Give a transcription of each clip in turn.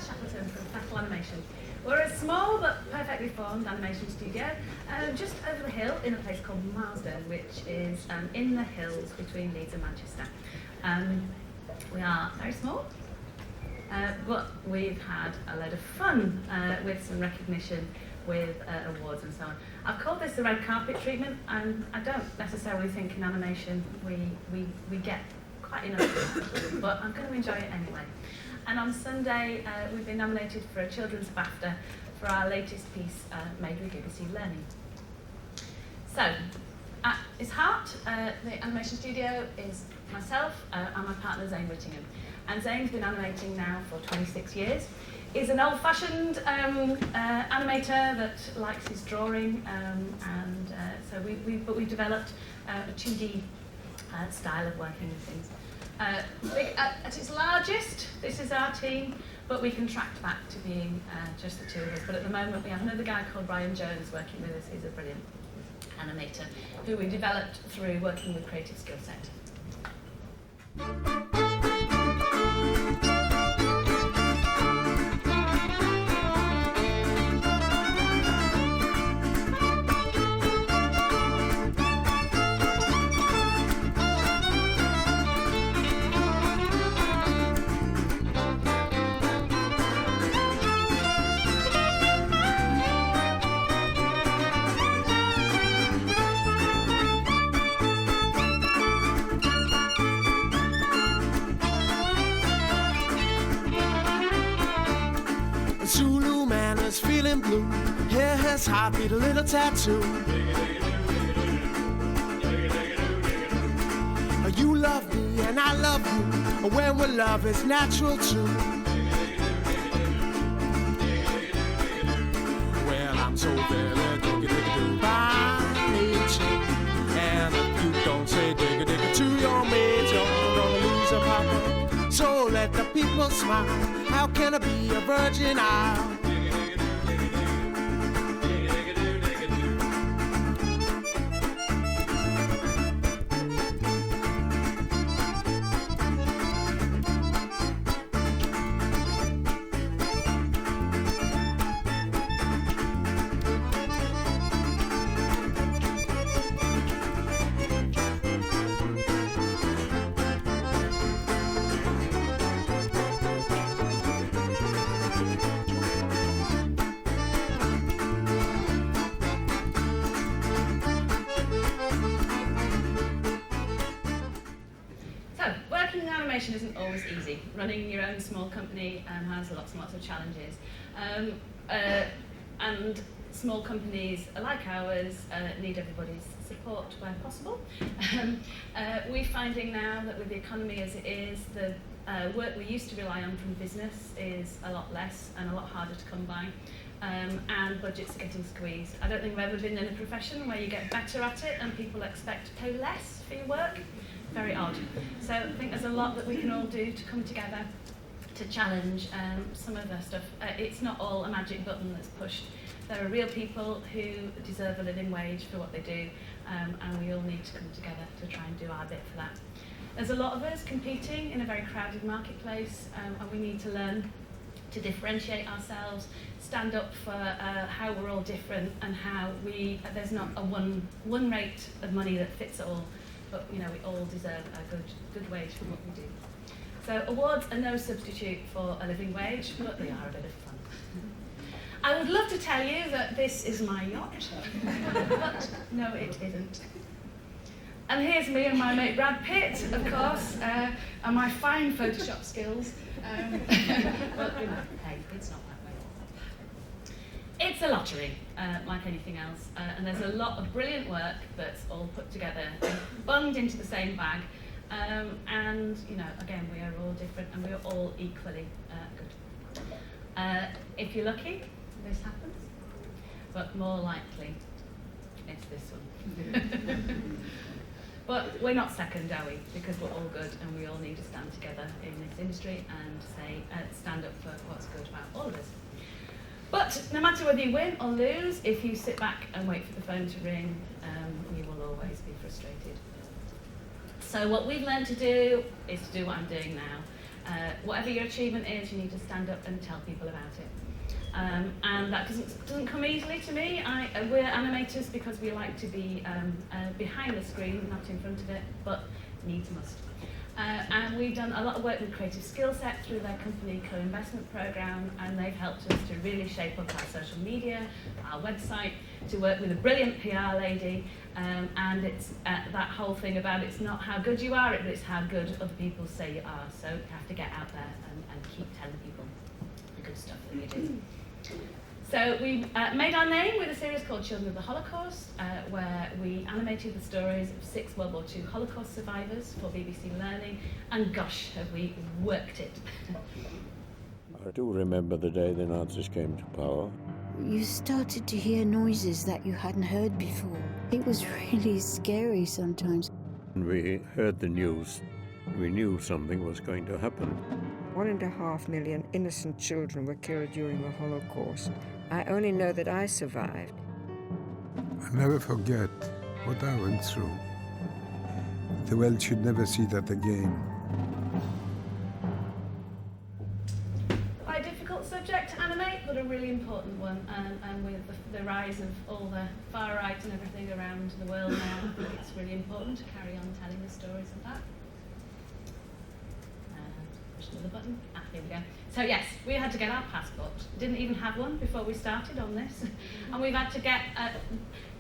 Shackleton from Fettle Animation. We're a small but perfectly formed animation studio just over the hill in a place called Marsden, which is in the hills between Leeds and Manchester. We are very small, but we've had a load of fun with some recognition, with awards and so on. I've called this the red carpet treatment, and I don't necessarily think in animation we get quite enough, but I'm going to enjoy it anyway. And on Sunday, we've been nominated for a Children's BAFTA for our latest piece made with BBC Learning. So, at its heart, the animation studio is myself and my partner Zane Whittingham. And Zane's been animating now for 26 years. He's an old-fashioned animator that likes his drawing, so we've developed a 2D style of working with things. At its largest, this is our team, but we contract back to being just the two of us. But at the moment, we have another guy called Brian Jones working with us. He's a brilliant animator who we developed through working with Creative Skill Set. Zulu man is feeling blue, hair has heartbeat, a little tattoo. You love me and I love you, when we love is natural too. Well, I'm so very digga-digga-doo by nature, and if you don't say digga-digga to your mates, you're gonna lose a papa. So let the people smile. How can I be a virgin isle? Animation isn't always easy. Running your own small company has lots and lots of challenges. And small companies like ours need everybody's support where possible. We're finding now that with the economy as it is, the work we used to rely on from business is a lot less and a lot harder to come by. And budgets are getting squeezed. I don't think I've ever been in a profession where you get better at it and people expect to pay less for your work. Very odd. So I think there's a lot that we can all do to come together to challenge some of the stuff. It's not all a magic button that's pushed. There are real people who deserve a living wage for what they do, and we all need to come together to try and do our bit for that. There's a lot of us competing in a very crowded marketplace, and we need to learn to differentiate ourselves, stand up for how we're all different and how there's not a one rate of money that fits all. But we all deserve a good wage for what we do. So awards are no substitute for a living wage, but they are a bit of fun. I would love to tell you that this is my yacht, but no, it isn't. And here's me and my mate Brad Pitt, of course, and my fine Photoshop skills. But hey, it's not that way. It's a lottery, like anything else, and there's a lot of brilliant work that's all put together, bunged into the same bag, and again, we are all different and we are all equally good. If you're lucky, this happens, but more likely, it's this one. But we're not second, are we? Because we're all good and we all need to stand together in this industry and stand up for what's good about all of us. But no matter whether you win or lose, if you sit back and wait for the phone to ring, you will always be frustrated. So what we've learned to do is to do what I'm doing now, Whatever your achievement is, you need to stand up and tell people about it. And that doesn't come easily to me. We're animators because we like to be behind the screen, not in front of it, but needs must. And we've done a lot of work with Creative Skill Set through their company co-investment program, and they've helped us to really shape up our social media, our website, to work with a brilliant PR lady, and it's that whole thing about it's not how good you are, but it's how good other people say you are. So you have to get out there and keep telling people the good stuff that you do. So we made our name with a series called Children of the Holocaust, where we animated the stories of 6 World War II Holocaust survivors for BBC Learning, and gosh, have we worked it. I do remember the day the Nazis came to power. You started to hear noises that you hadn't heard before. It was really scary sometimes. When we heard the news, we knew something was going to happen. 1.5 million innocent children were killed during the Holocaust. I only know that I survived. I'll never forget what I went through. The world should never see that again. Quite a difficult subject to animate, but a really important one. And with the rise of all the far right and everything around the world now, I think it's really important to carry on telling the stories of that. Push another button. Here we go. So yes, we had to get our passport. Didn't even have one before we started on this. And we've had to get,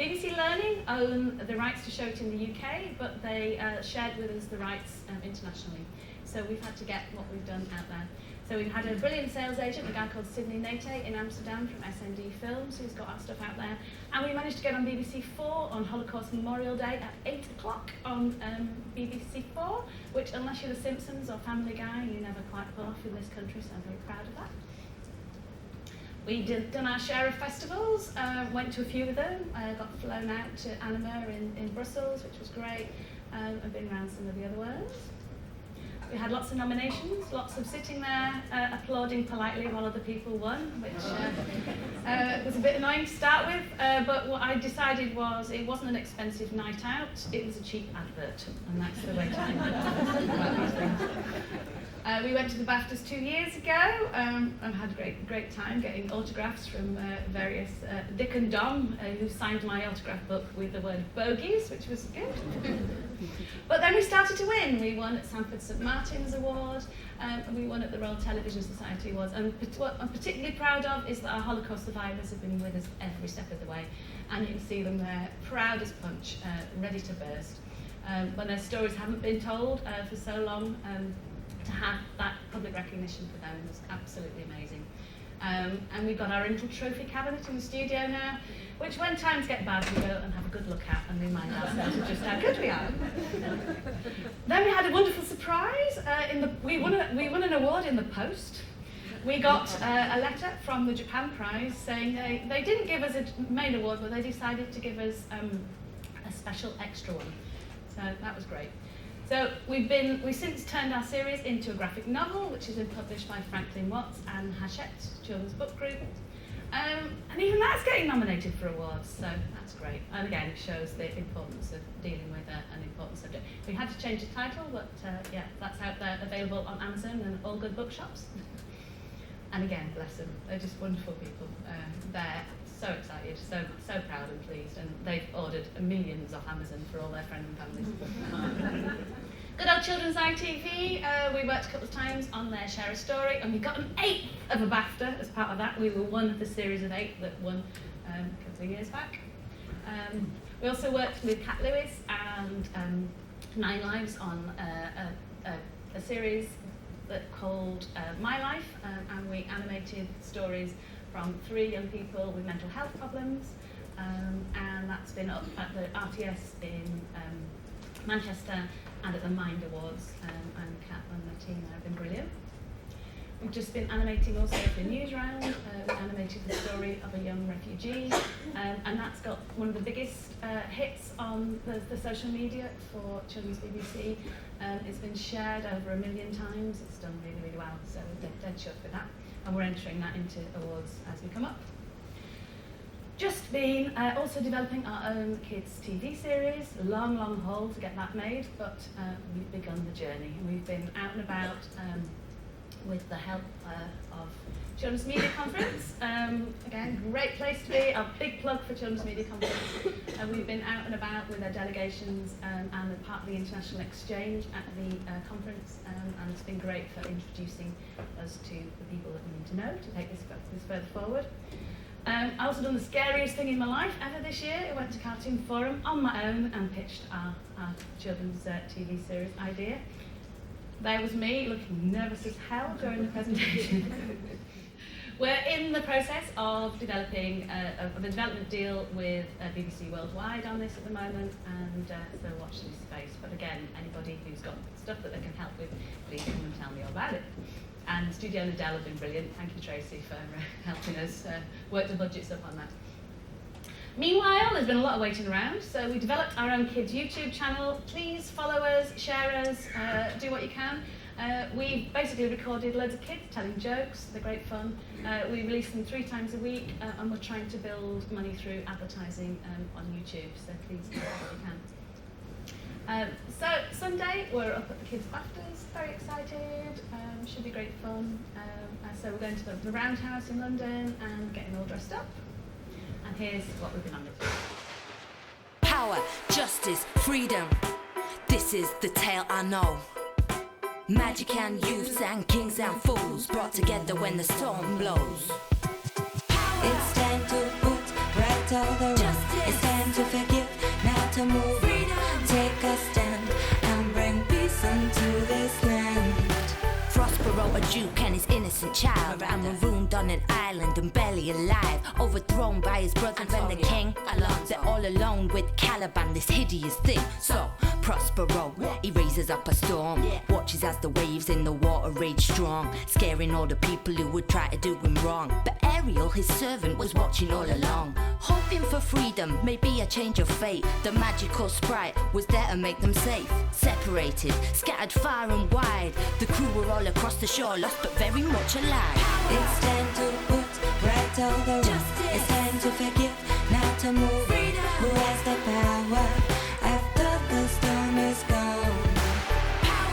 BBC Learning own the rights to show it in the UK, but they shared with us the rights internationally. So we've had to get what we've done out there. So we've had a brilliant sales agent, a guy called Sidney Nate in Amsterdam from SND Films, who's got our stuff out there. And we managed to get on BBC 4 on Holocaust Memorial Day at 8 o'clock on BBC 4, which, unless you're The Simpsons or Family Guy, you never quite pull off in this country, so I'm very proud of that. We've done our share of festivals, went to a few of them, got flown out to Anima in Brussels, which was great. I've been around some of the other ones. We had lots of nominations, lots of sitting there applauding politely while other people won, which was a bit annoying to start with, but what I decided was it wasn't an expensive night out, it was a cheap advert, and that's the way to think about these things. We went to the BAFTAs 2 years ago and had a great time getting autographs from various Dick and Dom, who signed my autograph book with the word bogies, which was good. But then we started to win. We won at Sanford St Martin's Award, and we won at the Royal Television Society Awards. And what I'm particularly proud of is that our Holocaust survivors have been with us every step of the way, and you can see them there, proud as punch, ready to burst. When their stories haven't been told for so long, to have that public recognition for them was absolutely amazing. And we've got our little trophy cabinet in the studio now, which when times get bad we go and have a good look at and remind ourselves of just how good we are. Then we had a wonderful surprise. We won an award in the post. We got a letter from the Japan Prize saying they didn't give us a main award, but they decided to give us a special extra one. So that was great. So we've since turned our series into a graphic novel, which has been published by Franklin Watts and Hachette Children's Book Group. And even that's getting nominated for awards, so that's great. And again, it shows the importance of dealing with an important subject. We had to change the title, but yeah, that's out there, available on Amazon and all good bookshops. And again, bless them, they're just wonderful people. They're so excited, so proud and pleased, and they've ordered millions off Amazon for all their friends and families. Good old Children's ITV, we worked a couple of times on their Share a Story, and we got an 8th of a BAFTA as part of that. We were one of the series of 8 that won a couple of years back. We also worked with Cat Lewis and 9 Lives on a series called My Life, and we animated stories from 3 young people with mental health problems, and that's been up at the RTS in Manchester and at the Mind Awards, and Kat and the team there have been brilliant. We've just been animating also for News Round. We animated the story of a young refugee, and that's got one of the biggest hits on the social media for Children's BBC. It's been shared over 1 million times. It's done really, really well, so we're dead chuffed with that. And we're entering that into awards as we come up. Just been also developing our own kids' TV series. Long haul to get that made, but we've begun the journey. We've been out and about with the help of Children's Media Conference. Again, great place to be, a big plug for Children's Media Conference. We've been out and about with our delegations and are part of the international exchange at the conference, and it's been great for introducing us to the people that we need to know to take this further forward. I also done the scariest thing in my life ever this year. I went to Cartoon Forum on my own and pitched our children's TV series idea. There was me looking nervous as hell during the presentation. We're in the process of developing a development deal with BBC Worldwide on this at the moment, and so watch this space. But again, anybody who's got stuff that they can help with, please come and tell me all about it. And Studio and Adele have been brilliant. Thank you, Tracy, for helping us work the budgets up on that. Meanwhile, there's been a lot of waiting around, so we developed our own kids' YouTube channel. Please follow us, share us, do what you can. We basically recorded loads of kids telling jokes. They're great fun. We release them 3 times a week, and we're trying to build money through advertising on YouTube, so please do what you can. So Sunday, we're up at the Kids' BAFTAs, very excited, should be great fun. So we're going to the Roundhouse in London and getting all dressed up. And here's what we've been on with. Power, justice, freedom. This is the tale I know. Magic and youths and kings and fools brought together when the storm blows. It's time to put right all the wrong. It's time to forgive, now to move. Take a stand and bring peace into this land. Prospero, a Duke and his innocent child, and marooned on an island and barely alive, overthrown by his brother and the king. They're all alone with Caliban, this hideous thing. So Prospero, he raises up a storm, watches as the waves in the water rage strong, scaring all the people who would try to do him wrong. But Ariel, his servant, was watching all along, hoping for freedom, maybe a change of fate. The magical sprite was there to make them safe. Separated, scattered far and wide, the crew were all across the shore, lost but very much alive. It's time to put right all the wrong. It's time to forgive, now to move. Who has the power after the storm is gone?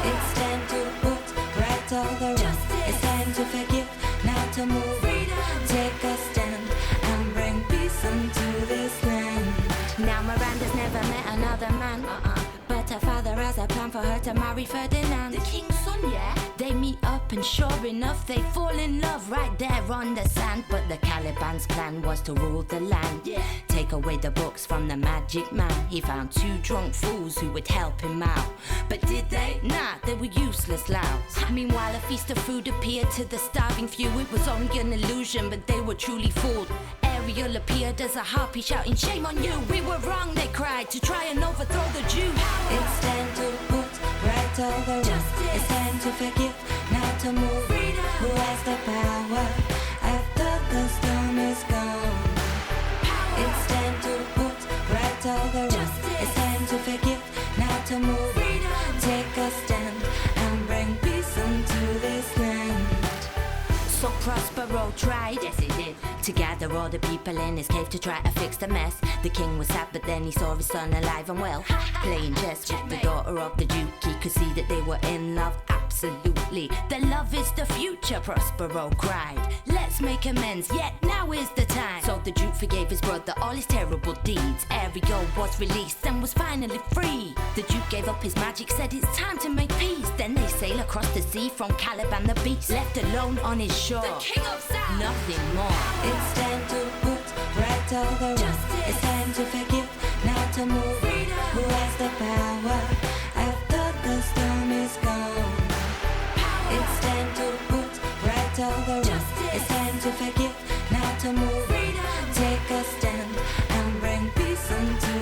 It's time to put right all the wrong. It's time to forgive, now to move. Take a stand and bring peace into this land. Now Miranda's never met another man, but her father has a plan for her to marry Ferdinand, the king's son, yeah? They meet up and sure enough they fall in love right there on the sand. But the Caliban's plan was to rule the land, take away the books from the magic man. He found 2 drunk fools who would help him out, but did they? Nah, they were useless louts. Meanwhile a feast of food appeared to the starving few. It was only an illusion, but they were truly fooled. Ariel appeared as a harpy shouting, "Shame on you, we were wrong," they cried, to try and overthrow the Jew. It's time to put right all the wrong. It's time to forgive, now to move. Who has the power after the storm is gone? It's time to put right all the wrong. It's time to forgive, now to move. Take a stand and bring peace into this land. So Prospero tried, yes he did, to gather all the people in his cave to try to fix the mess. The king was sad, but then he saw his son alive and well, playing chess with the daughter of the Duke. He could see that they were in love, absolutely. Their love is the future, Prospero cried. Let's make amends, yet now is the time. So the Duke forgave his brother all his terrible deeds. Ariel was released and was finally free. The Duke gave up his magic, said it's time to make peace. Then they sail across the sea from Caliban the beast, left alone on his shore. The king of South, nothing more. It's time to put right all the wrong. It's time to forgive, now to move. Who has the power after the storm is gone? It's time to put right all the wrong. It's time to forgive, now to move. Take a stand and bring peace into